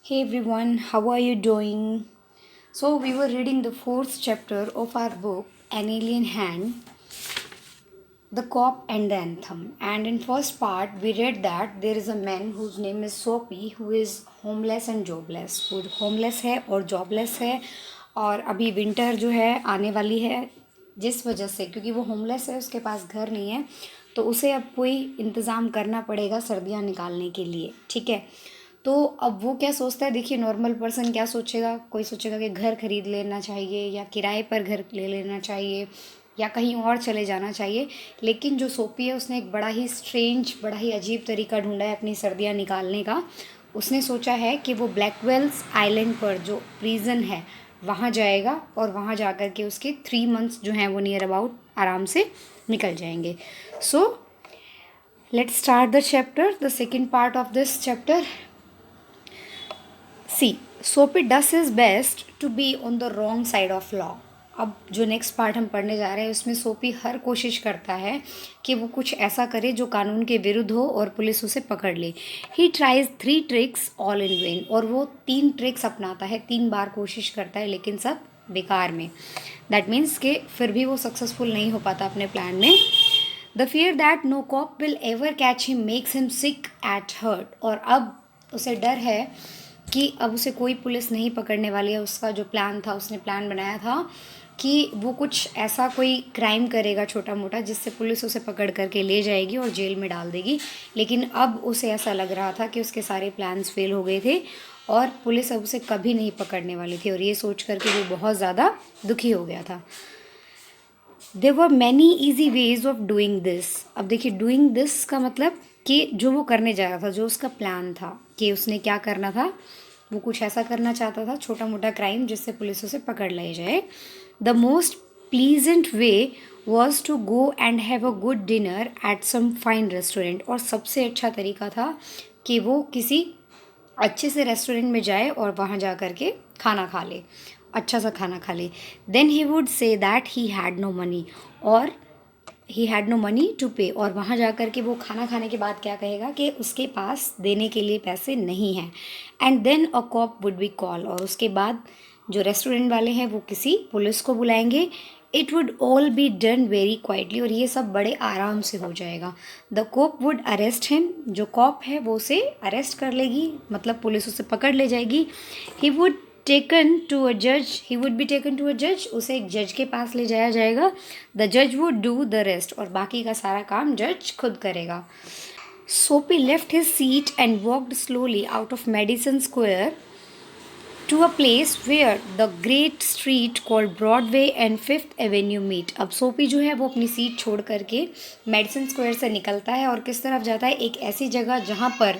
Hey everyone, how are you doing? So, we were reading the fourth chapter of our book, An Alien Hand, The Cop and the Anthem. And in first part, we read that there is a man whose name is Soapy who is homeless and jobless. वो homeless है और jobless है और अभी winter जो है आने वाली है जिस वजह से क्योंकि वो homeless है उसके पास घर नहीं है तो उसे अब कोई इंतज़ाम करना पड़ेगा सर्दियाँ निकालने के लिए ठीक है। तो अब वो क्या सोचता है, देखिए नॉर्मल पर्सन क्या सोचेगा, कोई सोचेगा कि घर खरीद लेना चाहिए या किराए पर घर ले लेना चाहिए या कहीं और चले जाना चाहिए। लेकिन जो सोपी है उसने एक बड़ा ही स्ट्रेंज, बड़ा ही अजीब तरीका ढूंढा है अपनी सर्दियाँ निकालने का। उसने सोचा है कि वो ब्लैकवेल्स आइलैंड पर जो प्रिजन है वहाँ जाएगा और वहाँ जा कर के उसके 3 मंथ्स जो हैं वो नियर अबाउट आराम से निकल जाएंगे। So let's start the chapter, the second part of this chapter. See Soapy does his best to be on the wrong side of law. अब जो नेक्स्ट पार्ट हम पढ़ने जा रहे हैं उसमें सोपी हर कोशिश करता है कि वो कुछ ऐसा करे जो कानून के विरुद्ध हो और पुलिस उसे पकड़ ले। He tries 3 tricks all in when, और वो 3 ट्रिक्स अपनाता है, 3 बार कोशिश करता है लेकिन सब बेकार में। दैट मीन्स कि फिर भी वो सक्सेसफुल नहीं हो पाता अपने प्लान में। The fear that no cop will ever catch him makes him sick at heart, और अब उसे डर है कि अब उसे कोई पुलिस नहीं पकड़ने वाली है। उसका जो प्लान था, उसने प्लान बनाया था कि वो कुछ ऐसा कोई क्राइम करेगा छोटा मोटा जिससे पुलिस उसे पकड़ करके ले जाएगी और जेल में डाल देगी। लेकिन अब उसे ऐसा लग रहा था कि उसके सारे प्लान्स फेल हो गए थे और पुलिस अब उसे कभी नहीं पकड़ने वाली थी, और ये सोच करके वो बहुत ज़्यादा दुखी हो गया था। There were many easy ways of doing this. अब देखिए डूइंग दिस का मतलब कि जो वो करने जा रहा था, जो उसका प्लान था कि उसने क्या करना था, वो कुछ ऐसा करना चाहता था छोटा मोटा क्राइम जिससे पुलिस उसे पकड़ ले जाए। The most pleasant way was to go and have a good dinner at some fine restaurant, और सबसे अच्छा तरीका था कि वो किसी अच्छे से रेस्टोरेंट में जाए और वहाँ जा कर के खाना खा ले, अच्छा सा खाना खा ले। Then he would say that he had no money, और he had no money to pay, और वहाँ जा कर के वो खाना खाने के बाद क्या कहेगा कि उसके पास देने के लिए पैसे नहीं हैं। And then a cop would be call, और उसके बाद जो रेस्टोरेंट वाले हैं वो किसी पुलिस को बुलाएंगे। It would all be done very quietly, और ये सब बड़े आराम से हो जाएगा। The cop would arrest him, जो कॉप है वो उसे अरेस्ट कर लेगी, मतलब पुलिस उसे पकड़ ले जाएगी। He would taken to a जज, he would be taken to a जज, उसे एक जज के पास ले जाया जाएगा। द जज वुड डू द रेस्ट, और बाकी का सारा काम जज खुद करेगा। Soapy left his seat and walked slowly out of Madison Square to a place where the great street called Broadway and Fifth Avenue meet. अब सोपी जो है वो अपनी सीट छोड़ करके मेडिसन स्क्वायर से निकलता है और किस तरफ जाता है, एक ऐसी जगह जहाँ पर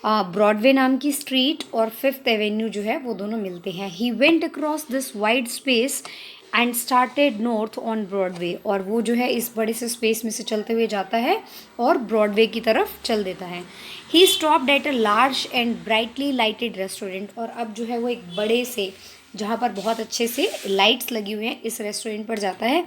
ब्रॉडवे नाम की स्ट्रीट और फिफ्थ एवेन्यू जो है वो दोनों मिलते हैं। He went across this wide space and started north on Broadway, और वो जो है इस बड़े से स्पेस में से चलते हुए जाता है और ब्रॉडवे की तरफ चल देता है। He stopped at a large and brightly lighted restaurant, और अब जो है वो एक बड़े से, जहाँ पर बहुत अच्छे से लाइट्स लगी हुई हैं, इस रेस्टोरेंट पर जाता है।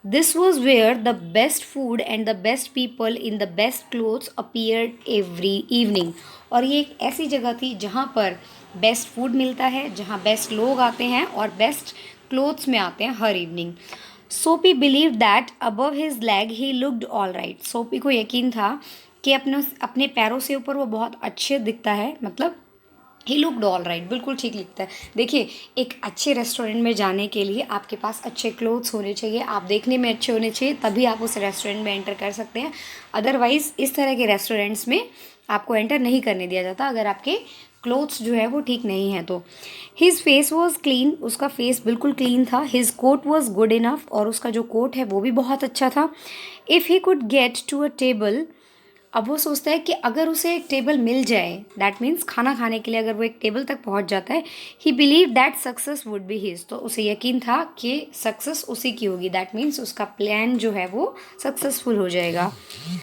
This was where the best food and the best people in the best clothes appeared every evening, और ये एक ऐसी जगह थी जहाँ पर बेस्ट फूड मिलता है, जहाँ बेस्ट लोग आते हैं और बेस्ट क्लोथ्स में आते हैं हर इवनिंग। सोपी believe that above his leg he looked all right. सोपी को यकीन था कि अपने अपने पैरों से ऊपर वो बहुत अच्छे दिखता है, मतलब ही लुक्ड ऑल राइट, बिल्कुल ठीक लिखता है। देखिए एक अच्छे रेस्टोरेंट में जाने के लिए आपके पास अच्छे क्लोथ्स होने चाहिए, आप देखने में अच्छे होने चाहिए, तभी आप उस रेस्टोरेंट में एंटर कर सकते हैं। अदरवाइज़ इस तरह के रेस्टोरेंट्स में आपको एंटर नहीं करने दिया जाता अगर आपके क्लोथ्स जो है वो ठीक नहीं है तो। हिज फेस वॉज क्लीन, उसका फेस बिल्कुल क्लीन था। His coat was good enough, और उसका जो कोट है वो भी बहुत अच्छा था। If he could get to a table, अब वो सोचता है कि अगर उसे एक टेबल मिल जाए, दैट मीन्स खाना खाने के लिए अगर वो एक टेबल तक पहुंच जाता है, ही believe that success would be his, तो उसे यकीन था कि सक्सेस उसी की होगी। दैट मीन्स उसका प्लान जो है वो सक्सेसफुल हो जाएगा।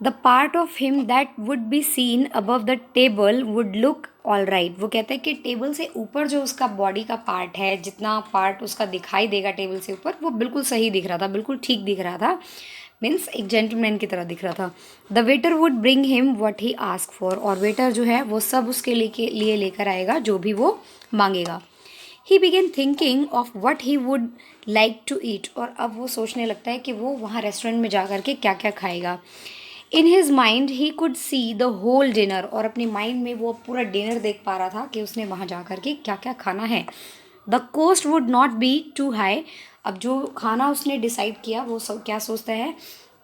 The part of him that would be seen above the table would look all right. वो कहता है कि टेबल से ऊपर जो उसका बॉडी का पार्ट है, जितना पार्ट उसका दिखाई देगा टेबल से ऊपर, वो बिल्कुल सही दिख रहा था, बिल्कुल ठीक दिख रहा था। मीन्स एक जेंटलमैन की तरह दिख रहा था। The waiter would bring him what he ask for, और वेटर जो है वो सब उसके लिए लेकर आएगा जो भी वो मांगेगा। He began thinking of what he would like to eat, और अब वो सोचने लगता है कि वो वहाँ रेस्टोरेंट में जा कर के क्या क्या खाएगा। In his mind he could see the whole dinner, और अपनी माइंड में वो पूरा डिनर देख पा रहा था कि उसने वहाँ जा कर के क्या क्या खाना है। The cost would not be too high, अब जो खाना उसने डिसाइड किया वो सब क्या सोचता है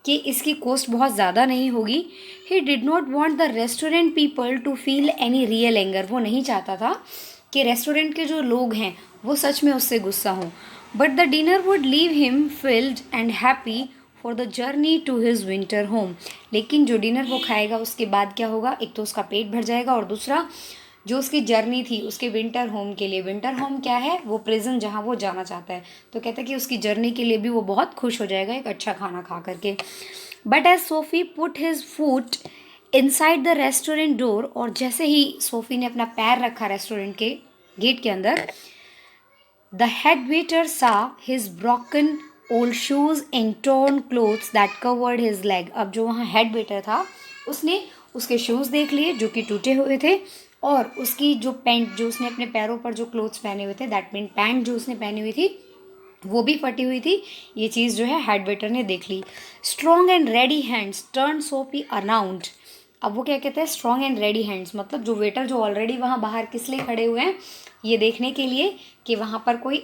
कि इसकी कॉस्ट बहुत ज़्यादा नहीं होगी। He did not want the restaurant people to feel any real anger, वो नहीं चाहता था कि रेस्टोरेंट के जो लोग हैं वो सच में उससे गुस्सा हों। But the dinner would leave him filled and happy for the journey to his winter home, लेकिन जो डिनर वो खाएगा उसके बाद क्या होगा, एक तो उसका पेट भर जाएगा और दूसरा जो उसकी जर्नी थी उसके विंटर होम के लिए, विंटर होम क्या है, वो प्रिजन जहाँ वो जाना चाहता है, तो कहता है कि उसकी जर्नी के लिए भी वो बहुत खुश हो जाएगा एक अच्छा खाना खा करके। But as Soapy put his foot inside the restaurant door, और जैसे ही सोफ़ी ने अपना पैर रखा रेस्टोरेंट के गेट के अंदर, द हेड वेटर सा his broken old shoes and torn clothes that covered his leg, अब जो वहाँ हेड वेटर था उसने उसके शूज़ देख लिए जो कि टूटे हुए थे, और उसकी जो पैंट, जो उसने अपने पैरों पर जो क्लोथ्स पहने हुए थे, दैट मीन पैंट जो उसने पहनी हुई थी वो भी फटी हुई थी। ये चीज़ जो है हेड वेटर ने देख ली। Strong and ready hands turn Sophie around, अब वो क्या कहते हैं, स्ट्रॉन्ग एंड रेडी हैंड्स, मतलब जो वेटर जो ऑलरेडी वहाँ बाहर किस लिए खड़े हुए हैं, ये देखने के लिए कि वहाँ पर कोई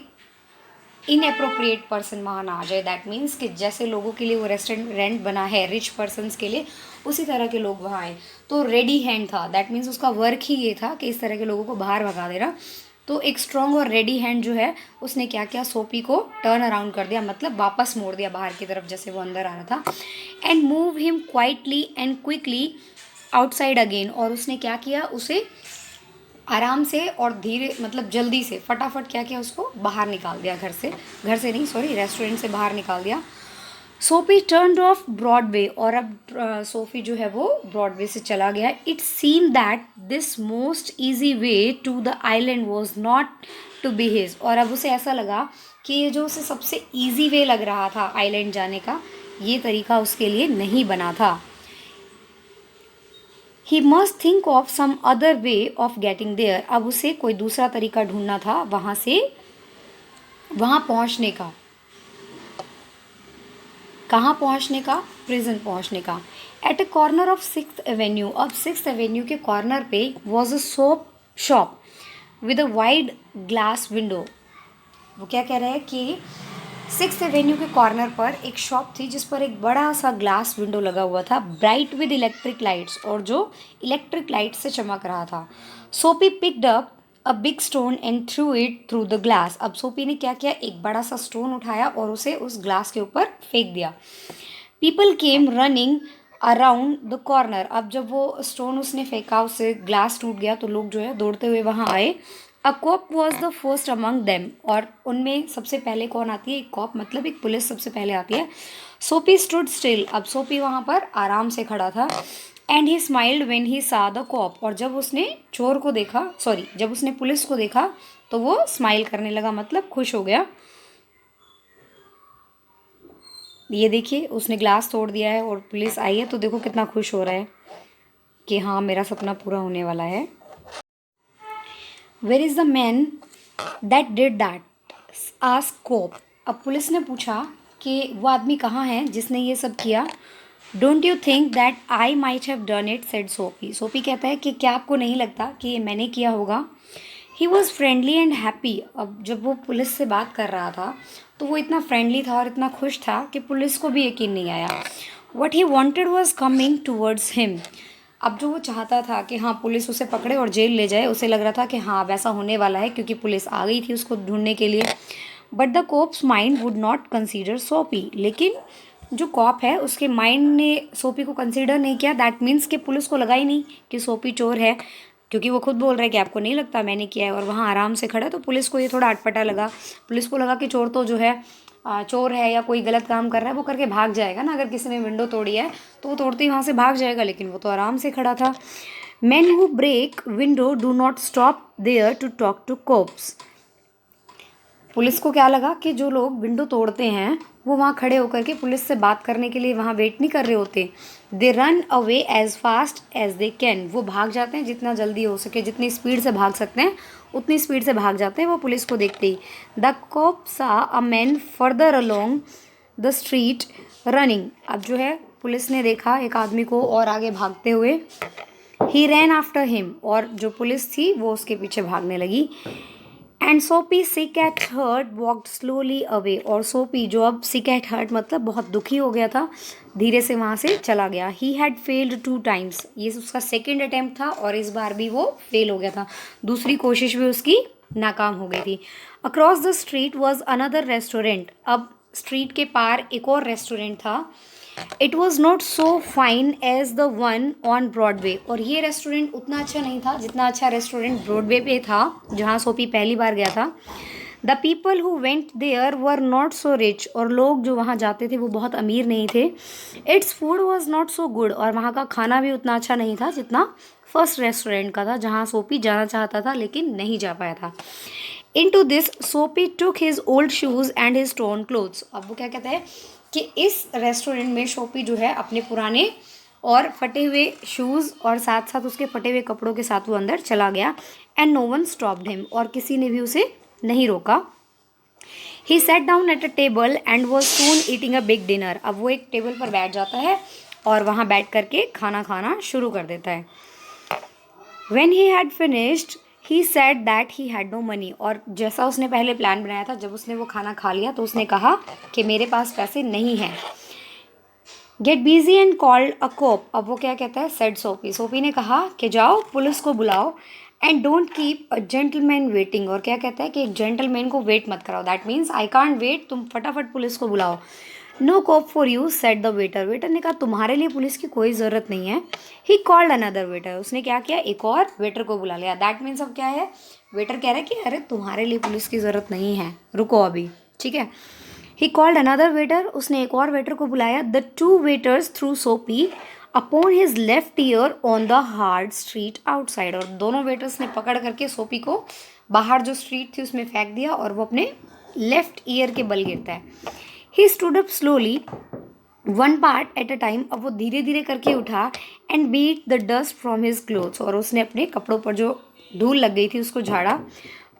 इनअप्रोप्रिएट पर्सन वहाँ ना आ जाए। दैट मीन्स कि जैसे लोगों के लिए वो रेस्टोरेंट बना है रिच पर्सनस के लिए, उसी तरह के लोग वहाँ आए। तो रेडी हैंड था, दैट मीन्स उसका वर्क ही ये था कि इस तरह के लोगों को बाहर भगा देना। तो एक स्ट्रॉन्ग और रेडी हैंड जो है उसने क्या किया, सोफी को टर्न अराउंड कर दिया, मतलब वापस मोड़ दिया बाहर की तरफ जैसे वो अंदर आ रहा था। And move him quietly and quickly outside again, और उसने क्या किया, उसे आराम से और धीरे, मतलब जल्दी से फटाफट क्या किया, उसको बाहर निकाल दिया घर से नहीं सॉरी, रेस्टोरेंट से बाहर निकाल दिया। सोफी टर्न्ड ऑफ ब्रॉडवे, और अब सोफी जो है वो ब्रॉडवे से चला गया। It seem that this most easy way to the island was not to be his, और अब उसे ऐसा लगा कि ये जो उसे सबसे ईजी वे लग रहा था आइलैंड जाने का, ये तरीका उसके लिए नहीं बना था। He must think of some other way of getting there, अब उसे कोई दूसरा तरीका ढूंढना था वहाँ से वहाँ पहुँचने का। कहाँ पहुँचने का, प्रिजन पहुँचने का। At a corner of 6th Avenue, अब 6th एवेन्यू के कॉर्नर पे was a soap shop with a wide glass window. वो क्या कह रहे हैं कि 6th एवेन्यू के कॉर्नर पर एक शॉप थी जिस पर एक बड़ा सा ग्लास विंडो लगा हुआ था, ब्राइट विद इलेक्ट्रिक लाइट्स, और जो इलेक्ट्रिक लाइट से चमक रहा था। सोपी picked up a big stone and through it through the glass, अब सोपी ने क्या किया, एक बड़ा सा स्टोन उठाया और उसे उस ग्लास के ऊपर फेंक दिया। People came running around the corner, अब जब वो स्टोन उसने फेंका, उससे ग्लास टूट गया, तो लोग जो है दौड़ते हुए वहाँ आए। A cop was the first among them, और उनमें सबसे पहले कौन आती है, एक कॉप मतलब एक पुलिस सबसे पहले आती है। सोपी स्टूड स्टिल, अब सोपी वहाँ पर आराम से खड़ा था। And he smiled when he सा द कॉप, और जब उसने चोर को देखा, सॉरी जब उसने पुलिस को देखा तो वो स्माइल करने लगा, मतलब खुश हो गया। ये देखिए उसने ग्लास तोड़ दिया है और पुलिस आई है, तो देखो कितना खुश हो रहा है कि हाँ मेरा सपना पूरा होने वाला है। Where is the man that did that, ask cop, अब पुलिस ने पूछा कि वो आदमी कहाँ है जिसने ये सब किया। Don't you think that I might have done it, said Sophie, Sophie कहता है कि क्या आपको नहीं लगता कि ये मैंने किया होगा। He was friendly and happy, अब जब वो पुलिस से बात कर रहा था तो वो इतना फ्रेंडली था और इतना खुश था कि पुलिस को भी यकीन नहीं आया। What he wanted was coming towards him, अब जो वो चाहता था कि हाँ पुलिस उसे पकड़े और जेल ले जाए, उसे लग रहा था कि हाँ वैसा होने वाला है क्योंकि पुलिस आ गई थी उसको ढूंढने के लिए। But the cops mind would not consider सोपी, लेकिन जो कॉप है उसके माइंड ने सोपी को कंसीडर नहीं किया। दैट मीन्स कि पुलिस को लगा ही नहीं कि सोपी चोर है, क्योंकि वो खुद बोल रहा है कि आपको नहीं लगता मैंने किया है, और वहाँ आराम से खड़ा है, तो पुलिस को ये थोड़ा अटपटा लगा। पुलिस को लगा कि चोर तो जो है चोर है या कोई गलत काम कर रहा है वो करके भाग जाएगा ना, अगर किसी ने विंडो तोड़ी है तो वो तोड़ते ही वहाँ से भाग जाएगा, लेकिन वो तो आराम से खड़ा था। Man who break window do not stop there to talk to cops, police को क्या लगा कि जो लोग विंडो तोड़ते हैं वो वहाँ खड़े होकर के पुलिस से बात करने के लिए वहाँ वेट नहीं कर रहे होते। They run away as fast as they can, वो भाग जाते हैं जितना जल्दी हो सके, जितनी स्पीड से भाग सकते हैं उतनी स्पीड से भाग जाते हैं वो पुलिस को देखते ही। द कॉप सा a man further along the street running, अब जो है पुलिस ने देखा एक आदमी को और आगे भागते हुए। ही रैन आफ्टर हिम, और जो पुलिस थी वो उसके पीछे भागने लगी। And Soapy sick at heart walked slowly away, और सोपी जो अब सिक एट हर्ट मतलब बहुत दुखी हो गया था, धीरे से वहाँ से चला गया। ही हैड फेल्ड 2 टाइम्स, ये उसका सेकेंड अटैम्प्ट था और इस बार भी वो फेल हो गया था, दूसरी कोशिश भी उसकी नाकाम हो गई थी। Across the street was another restaurant, अब स्ट्रीट के पार एक और रेस्टोरेंट था। It was not so fine as the one on Broadway, और ये रेस्टोरेंट उतना अच्छा नहीं था जितना अच्छा रेस्टोरेंट ब्रॉडवे पे था जहाँ सोपी पहली बार गया था। The people who went there were not so rich, और लोग जो वहाँ जाते थे वो बहुत अमीर नहीं थे। Its food was not so good, और वहाँ का खाना भी उतना अच्छा नहीं था जितना फर्स्ट रेस्टोरेंट का था जहाँ सोपी जाना चाहता था लेकिन नहीं जा पाया था। Into this, Soapy took his old shoes and his torn clothes. अब वो क्या कहता है कि इस रेस्टोरेंट में सोपी जो है अपने पुराने और फटे हुए शूज़ और साथ साथ उसके फटे हुए कपड़ों के साथ वो अंदर चला गया। And no one stopped him, और किसी ने भी उसे नहीं रोका। He sat down at a table and was soon eating a big dinner, अब वो एक टेबल पर बैठ जाता है और वहाँ बैठ करके खाना खाना शुरू कर देता है। When he had finished, he said that he had no money, और जैसा उसने पहले प्लान बनाया था, जब उसने वो खाना खा लिया तो उसने कहा कि मेरे पास पैसे नहीं हैं। Get busy and called a cop, अब वो क्या कहता है, said सोपी, सोपी ने कहा कि जाओ पुलिस को बुलाओ। And don't keep a gentleman waiting, और क्या कहता है कि एक जेंटलमैन को वेट मत कराओ, that means I can't wait, तुम फटाफट पुलिस को बुलाओ। No cop for you said the waiter, waiter ने कहा तुम्हारे लिए पुलिस की कोई ज़रूरत नहीं है। ही कॉल्ड अनदर वेटर, उसने क्या किया, एक और वेटर को बुला लिया। दैट मीन्स अब क्या है, वेटर कह रहा है कि अरे तुम्हारे लिए पुलिस की ज़रूरत नहीं है, रुको अभी, ठीक है। ही कॉल्ड अनदर वेटर, उसने एक और वेटर को बुलाया। द 2 वेटर्स थ्रू सोपी upon his left ear on the hard street outside, और दोनों वेटर्स ने पकड़ करके सोपी को बाहर जो स्ट्रीट थी उसमें फेंक दिया और वो अपने लेफ्ट ईयर के बल गिरता है। He stood up slowly 1 part at a time, अब वो धीरे धीरे करके उठा। And beat the dust from his clothes, और उसने अपने कपड़ों पर जो धूल लग गई थी उसको झाड़ा।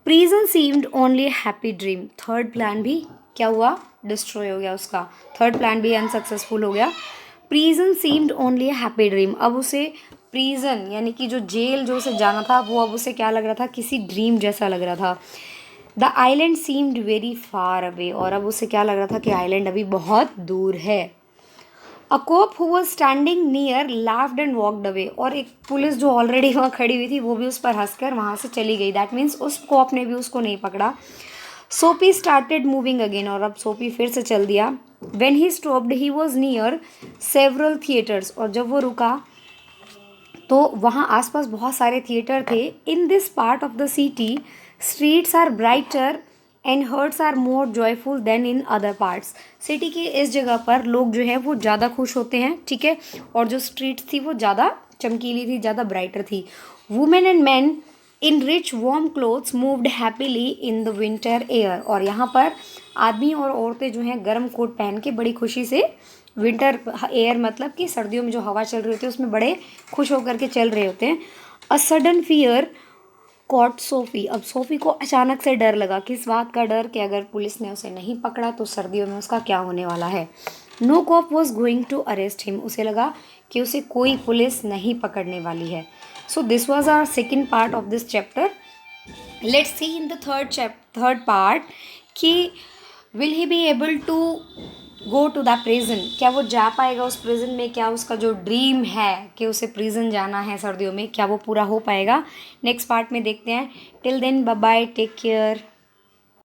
Prison seemed only happy dream, third plan भी क्या हुआ, डिस्ट्रॉय हो गया उसका, थर्ड प्लान भी अनसक्सेसफुल हो गया। Prison seemed only happy dream, अब उसे प्रिजन यानी कि जो जेल जो उसे जाना था वो अब उसे क्या लग रहा था, किसी ड्रीम जैसा लग रहा था। The island seemed very far away, और अब उसे क्या लग रहा था कि आइलैंड अभी बहुत दूर है। A cop who was standing near laughed and walked away, और एक पुलिस जो ऑलरेडी वहाँ खड़ी हुई थी वो भी उस पर हंसकर वहाँ से चली गई, दैट मीन्स उस कोप ने भी उसको नहीं पकड़ा। सोपी स्टार्टेड मूविंग अगेन, और अब सोपी फिर से चल दिया। When he stopped he was near several theatres, और जब वो रुका तो वहाँ आसपास बहुत सारे थिएटर थे। In this part of the city streets are brighter and hearts are more joyful than in other parts, city की इस जगह पर लोग जो है वो ज़्यादा खुश होते हैं, ठीक है, और जो स्ट्रीट्स थी वो ज़्यादा चमकीली थी, ज़्यादा ब्राइटर थी। Women and man in rich warm clothes moved happily in the winter air, और यहाँ पर आदमी और औरतें जो हैं गर्म कोट पहन के बड़ी खुशी से, विंटर एयर मतलब कि सर्दियों में जो हवा चल रही होती है उसमें बड़े खुश होकर के चल रहे होते हैं। A sudden fear caught Soapy, अब सोफी को अचानक से डर लगा, किस बात का डर, कि अगर पुलिस ने उसे नहीं पकड़ा तो सर्दियों में उसका क्या होने वाला है। No cop was going to arrest him, उसे लगा कि उसे कोई पुलिस नहीं पकड़ने वाली है। So this was our second part of this chapter. Let's see in the third part कि will he be able to go to the prison, क्या वो जा पाएगा उस प्रिजन में, क्या उसका जो ड्रीम है कि उसे प्रिजन जाना है सर्दियों में, क्या वो पूरा हो पाएगा। नेक्स्ट पार्ट में देखते हैं। Till then bye bye, take care.